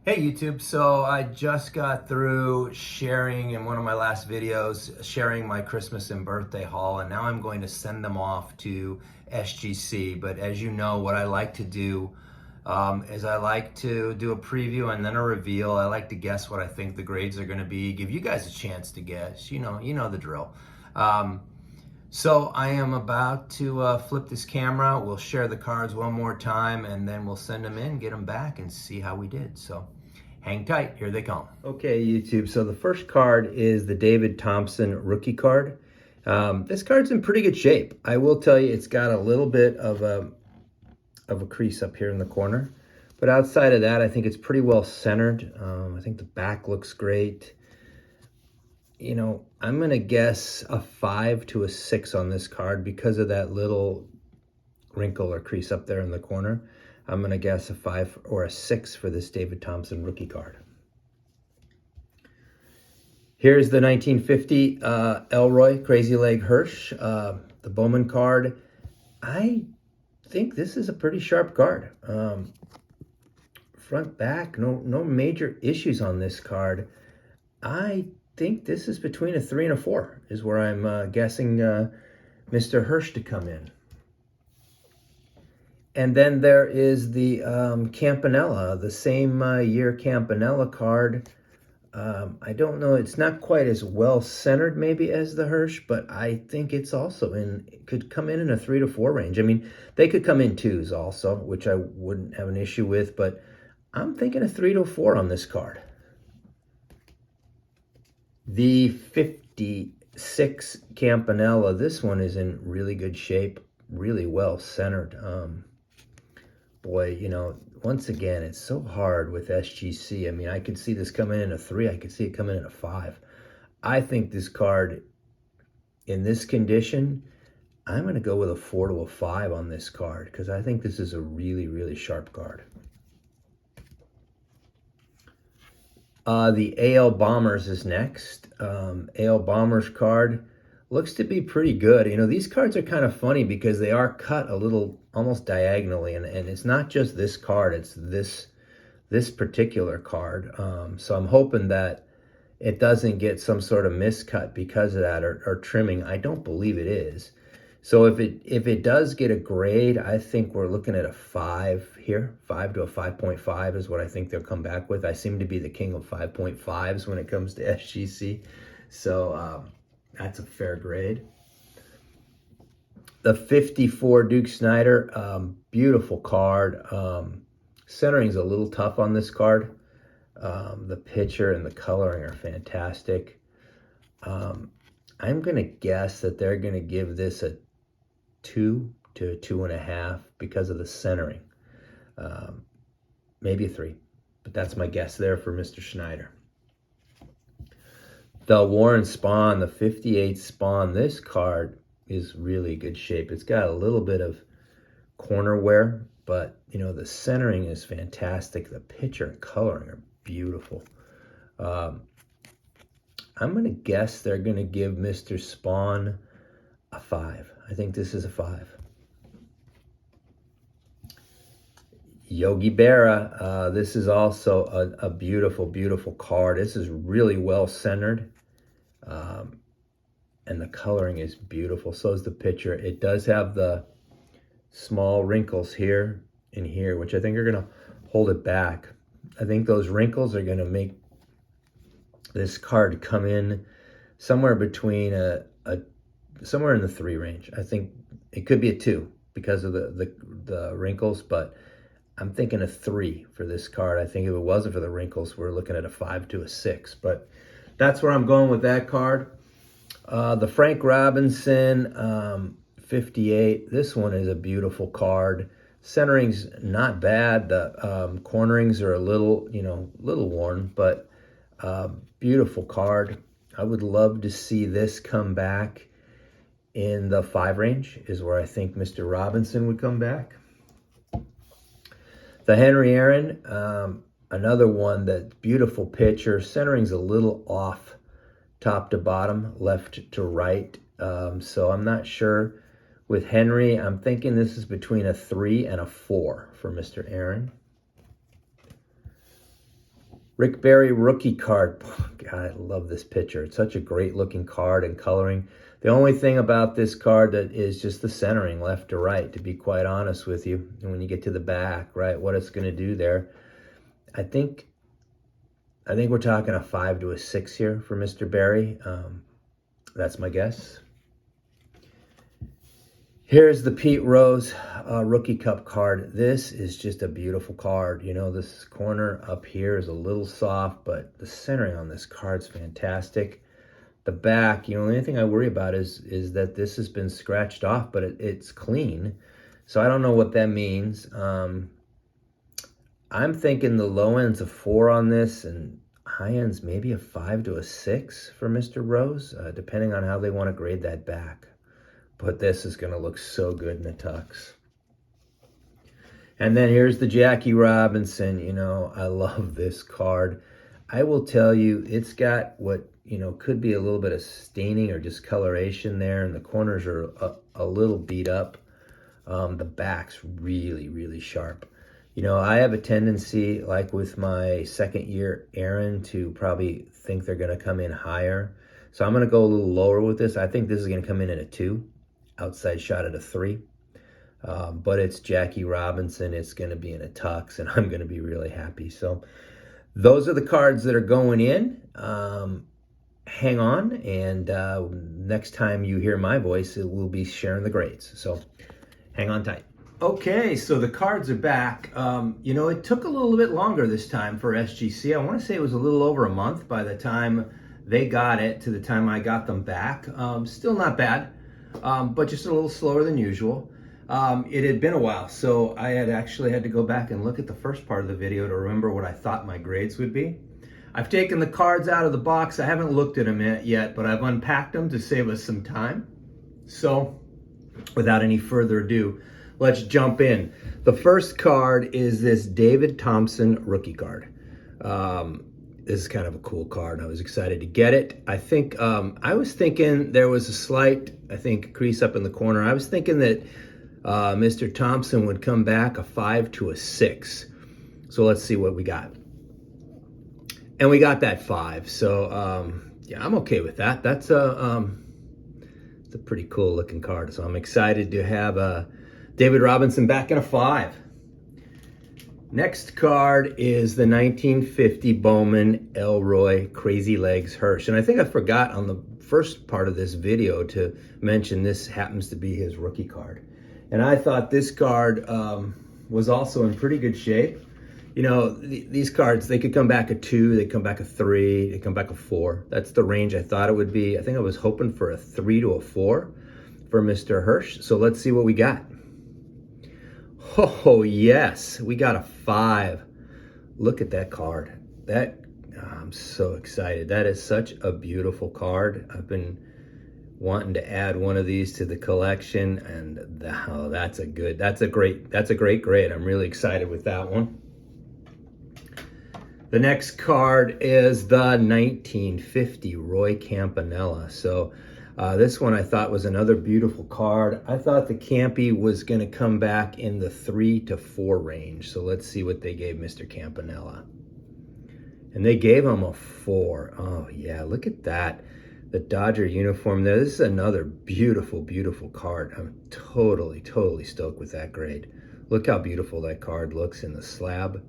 Hey YouTube, so I just got through sharing in one of my last videos, sharing my Christmas and birthday haul, and now I'm going to send them off to SGC. But as you know, what I like to do is I like to do a preview and then a reveal. I like to guess what I think the grades are going to be, give you guys a chance to guess. You know the drill. Um, so I am about to flip this camera. We'll share the cards one more time and then we'll send them in, get them back and see how we did. So hang tight, here they come. Okay, YouTube, so the first card is the David Thompson rookie card. This card's in pretty good shape. I will tell you it's got a little bit of a crease up here in the corner. But outside of that, I think it's pretty well centered. I think the back looks great. You know, I'm going to guess a 5 to a 6 on this card because of that little wrinkle or crease up there in the corner. I'm going to guess a 5 or a 6 for this David Thompson rookie card. Here's the 1950 Elroy Crazy Leg Hirsch, the Bowman card. I think this is a pretty sharp card. Front, back, no major issues on this card. I think this is between a 3 and a 4 is where I'm guessing Mr. Hirsch to come in. And then there is the Campanella, the same year Campanella card. I don't know, it's not quite as well centered maybe as the Hirsch, but I think it's also it could come in a 3 to 4 range. I mean, they could come in 2s also, which I wouldn't have an issue with, but I'm thinking a 3 to 4 on this card. The 56 Campanella, this one is in really good shape, really well centered. Boy, you know, once again, it's so hard with SGC. I mean, I could see this coming in a 3. I could see it coming in a 5. I think this card, in this condition, I'm going to go with a 4 to a 5 on this card because I think this is a really, really sharp card. The AL Bombers is next. AL Bombers card looks to be pretty good. You know, these cards are kind of funny because they are cut a little almost diagonally, and it's not just this card, it's this particular card. So I'm hoping that it doesn't get some sort of miscut because of that or trimming. I don't believe it is. So if it does get a grade, I think we're looking at a 5 here. 5 to a 5.5 is what I think they'll come back with. I seem to be the king of 5.5s when it comes to SGC. So that's a fair grade. The 54 Duke Snider, beautiful card. Centering's a little tough on this card. The picture and the coloring are fantastic. I'm going to guess that they're going to give this a 2 to a 2.5 because of the centering. Maybe a 3, but that's my guess there for Mr. Schneider. The Warren Spawn, the 58 Spawn, this card is really good shape. It's got a little bit of corner wear, but you know, the centering is fantastic. The picture and coloring are beautiful. I'm going to guess they're going to give Mr. Spawn a 5. I think this is a 5. Yogi Berra, this is also a beautiful, beautiful card. This is really well centered. And the coloring is beautiful. So is the picture. It does have the small wrinkles here and here, which I think are going to hold it back. I think those wrinkles are going to make this card come in somewhere between somewhere in the 3 range. I think it could be a 2 because of the wrinkles, but I'm thinking a 3 for this card. I think if it wasn't for the wrinkles, we're looking at a 5 to a 6, but that's where I'm going with that card. The Frank Robinson 58. This one is a beautiful card. Centering's not bad. The cornerings are a little worn, but beautiful card. I would love to see this come back in the 5 range is where I think Mr. Robinson would come back. The Henry Aaron, another one that beautiful picture. Centering's a little off top to bottom, left to right. So I'm not sure. With Henry, I'm thinking this is between a 3 and a 4 for Mr. Aaron. Rick Barry rookie card. Oh, God, I love this picture. It's such a great looking card and coloring. The only thing about this card that is just the centering left to right, to be quite honest with you. And when you get to the back, right, what it's going to do there, I think we're talking a 5 to a 6 here for Mr. Barry. That's my guess. Here's the Pete Rose Rookie Cup card. This is just a beautiful card. You know, this corner up here is a little soft, but the centering on this card's fantastic. The back, you know, the only thing I worry about is that this has been scratched off, but it's clean. So I don't know what that means. I'm thinking the low end's a 4 on this, and high end's maybe a 5 to a 6 for Mr. Rose, depending on how they want to grade that back. But this is going to look so good in the tux. And then here's the Jackie Robinson. You know, I love this card. I will tell you, it's got what, you know, could be a little bit of staining or discoloration there, and the corners are a little beat up. The back's really, really sharp. You know, I have a tendency, like with my second year Aaron, to probably think they're going to come in higher. So I'm going to go a little lower with this. I think this is going to come in at a 2. Outside shot at a 3. But it's Jackie Robinson. It's going to be in a tux, and I'm going to be really happy. So those are the cards that are going in. Hang on, and next time you hear my voice, we'll be sharing the grades. So hang on tight. Okay, so the cards are back. You know, it took a little bit longer this time for SGC. I want to say it was a little over a month by the time they got it to the time I got them back. Still not bad. But just a little slower than usual. It had been a while, so I had actually had to go back and look at the first part of the video to remember what I thought my grades would be. I've taken the cards out of the box. I haven't looked at them yet, but I've unpacked them to save us some time. So, without any further ado, let's jump in. The first card is this David Thompson rookie card. This is kind of a cool card. I was excited to get it. I think, I was thinking there was a slight, crease up in the corner. I was thinking that Mr. Thompson would come back a 5 to a 6. So let's see what we got. And we got that 5. So, yeah, I'm okay with that. That's it's a pretty cool looking card. So I'm excited to have David Robinson back in a 5. Next card is the 1950 Bowman Elroy Crazy Legs Hirsch. And I think I forgot on the first part of this video to mention this happens to be his rookie card. And I thought this card was also in pretty good shape. You know, these cards, they could come back a 2, they come back a 3, they come back a 4. That's the range I thought it would be. I think I was hoping for a 3 to a 4 for Mr. Hirsch. So let's see what we got. Oh, yes, we got a 5. Look at that card. I'm so excited. That is such a beautiful card. I've been wanting to add one of these to the collection, and that's a great grade. I'm really excited with that one. The next card is the 1950 Roy Campanella. So this one I thought was another beautiful card. I thought the Campy was going to come back in the 3 to 4 range. So let's see what they gave Mr. Campanella. And they gave him a 4. Oh, yeah, look at that. The Dodger uniform there. This is another beautiful, beautiful card. I'm totally, totally stoked with that grade. Look how beautiful that card looks in the slab.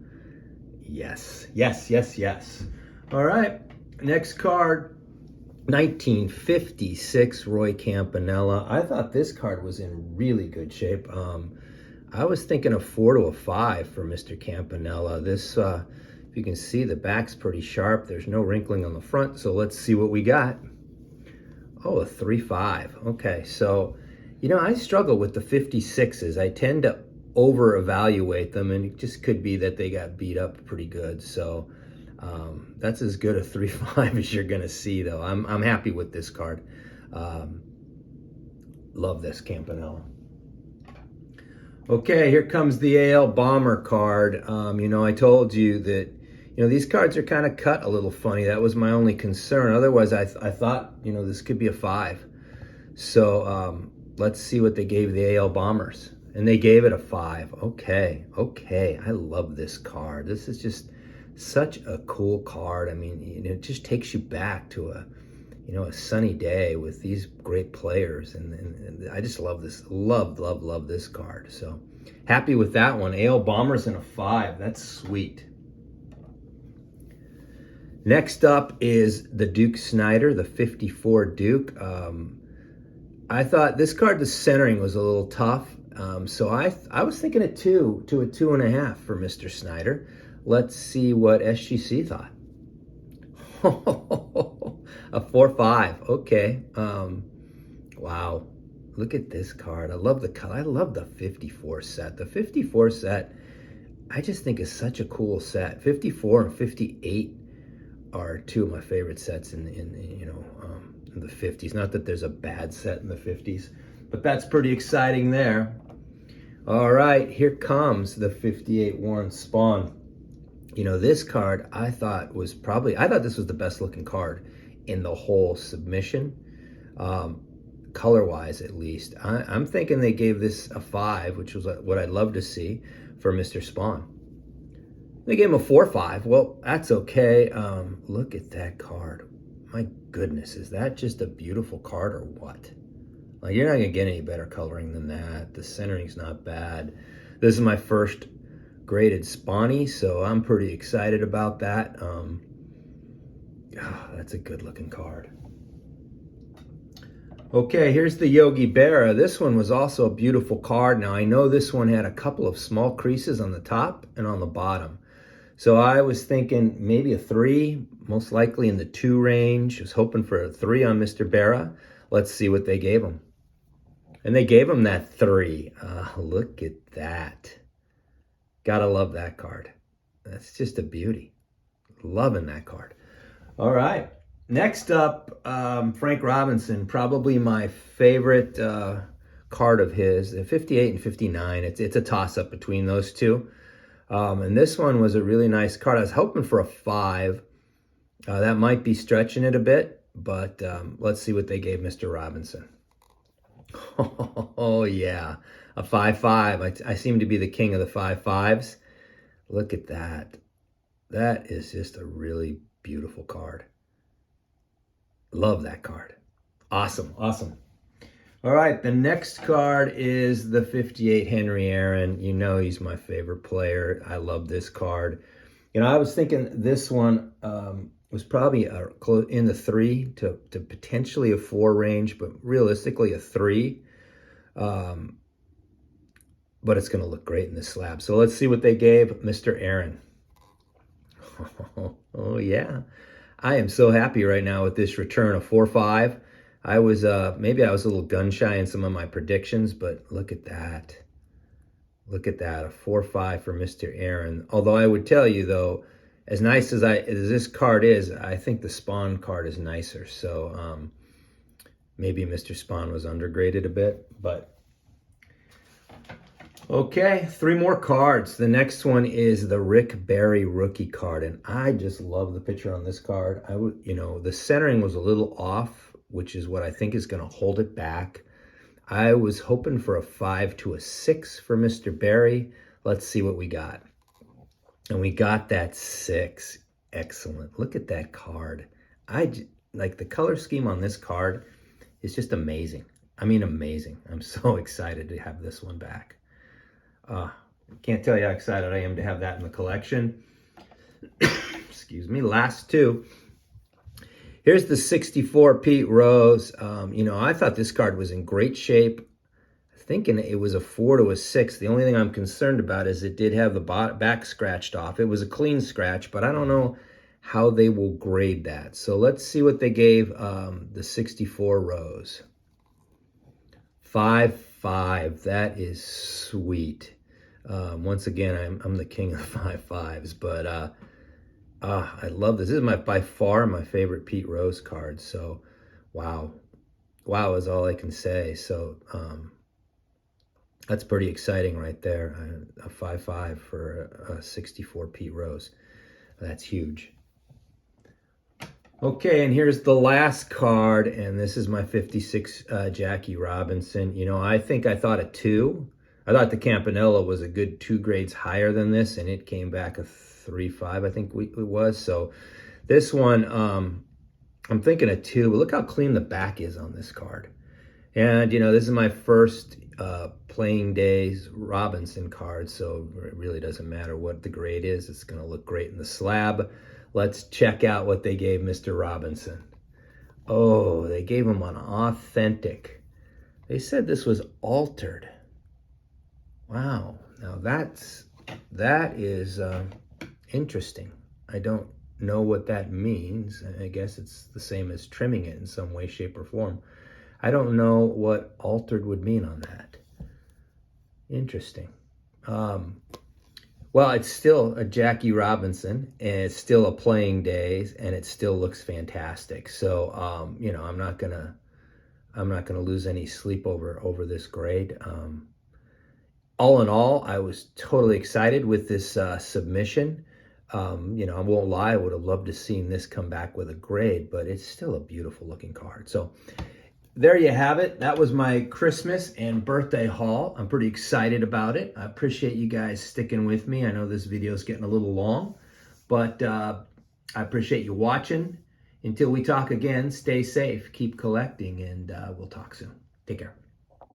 Yes, yes, yes, yes. All right, next card, 1956 Roy Campanella. I thought this card was in really good shape. I was thinking a 4 to a 5 for Mr. Campanella. This, if you can see, the back's pretty sharp. There's no wrinkling on the front, so let's see what we got. Oh, a 3.5. Okay, so, you know, I struggle with the 56s. I tend to over-evaluate them, and it just could be that they got beat up pretty good. So that's as good a 3.5 as you're gonna see, though. I'm happy with this card. Love this Campanella. Okay, here comes the AL Bomber card. You know, I told you that, you know, these cards are kind of cut a little funny. That was my only concern. Otherwise, I thought, you know, this could be a 5. So let's see what they gave the AL Bombers. And they gave it a 5. Okay, okay. I love this card. This is just Such a cool card. I mean, it just takes you back to a sunny day with these great players. And I just love this, love this card. So happy with that one. AL Bombers in a 5. That's sweet. Next up is the Duke Snider, the 54 Duke. I thought this card, the centering was a little tough. So I was thinking a 2 to a 2.5 for Mr. Snider. Let's see what SGC thought. A 4.5. Okay. Wow. Look at this card. I love the color. I love the 54 set. The 54 set, I just think is such a cool set. 54 and 58 are two of my favorite sets in the 50s. Not that there's a bad set in the 50s, but that's pretty exciting there. All right, here comes the 58 Warren Spahn. This card I thought this was the best looking card in the whole submission, color-wise at least. I'm thinking they gave this a 5, which was what I'd love to see for Mr. Spahn. They gave him a 4.5. Well, that's okay. Look at that card. My goodness, is that just a beautiful card or what? Like, you're not gonna get any better coloring than that. The centering's not bad. This is my first graded Spawny, so I'm pretty excited about that. That's a good looking card. Okay, here's the Yogi Berra. This one was also a beautiful card. Now, I know this one had a couple of small creases on the top and on the bottom. So I was thinking maybe a 3, most likely in the 2 range. I was hoping for a 3 on Mr. Berra. Let's see what they gave him. And they gave him that 3. Look at that. Gotta love that card. That's just a beauty. Loving that card. All right. Next up, Frank Robinson, probably my favorite card of his, the 58 and 59. It's a toss-up between those two. And this one was a really nice card. I was hoping for a 5. That might be stretching it a bit, but let's see what they gave Mr. Robinson. Oh, yeah, a 5.5. I seem to be the king of the 5.5s. Look at that. That is just a really beautiful card. Love that card. Awesome, awesome. All right, the next card is the 58 Henry Aaron. You know he's my favorite player. I love this card. I was thinking this one was probably in the 3 to potentially a 4 range, but realistically a 3. But it's going to look great in this slab. So let's see what they gave Mr. Aaron. Oh, yeah. I am so happy right now with this return of 4.5. I was maybe I was a little gun shy in some of my predictions, but look at that. Look at that, a 4.5 for Mr. Aaron. Although I would tell you though, as nice as this card is, I think the Spawn card is nicer. So maybe Mr. Spawn was undergraded a bit, but okay, 3 more cards. The next one is the Rick Barry rookie card, and I just love the picture on this card. The centering was a little off, which is what I think is going to hold it back. I was hoping for a 5 to a 6 for Mr. Barry. Let's see what we got. And we got that 6. Excellent. Look at that card. Like the color scheme on this card is just amazing. I mean, amazing. I'm so excited to have this one back. Can't tell you how excited I am to have that in the collection. Excuse me. Last 2. Here's the 64 Pete Rose. I thought this card was in great shape. Thinking it was a 4 to a 6. The only thing I'm concerned about is it did have the back scratched off. It was a clean scratch, but I don't know how they will grade that. So let's see what they gave the 64 Rose. 5.5. That is sweet. Once again, I'm the king of the 5.5s, but I love this. This is by far my favorite Pete Rose card. So, wow is all I can say. So, that's pretty exciting right there. A 5.5 for a 64 Pete Rose. That's huge. Okay, and here's the last card, and this is my 56 Jackie Robinson. I thought a 2. I thought the Campanella was a good 2 grades higher than this, and it came back a 3.5, I think it was. So this one, I'm thinking a 2, but look how clean the back is on this card. And, you know, this is my first playing days Robinson card, so it really doesn't matter what the grade is. It's going to look great in the slab. Let's check out what they gave Mr. Robinson. Oh, they gave him an authentic. They said this was altered. Wow. Now that is interesting. I don't know what that means. I guess it's the same as trimming it in some way, shape, or form. I don't know what altered would mean on that. Interesting. Well, it's still a Jackie Robinson, and it's still a playing days, and it still looks fantastic. So, you know, I'm not gonna lose any sleep over this grade. All in all, I was totally excited with this submission. You know, I won't lie, I would have loved to seen this come back with a grade, but it's still a beautiful looking card. So there you have it. That was my Christmas and birthday haul. I'm pretty excited about it. I appreciate you guys sticking with me. I know this video is getting a little long, but I appreciate you watching. Until we talk again, stay safe, keep collecting, and we'll talk soon. Take care.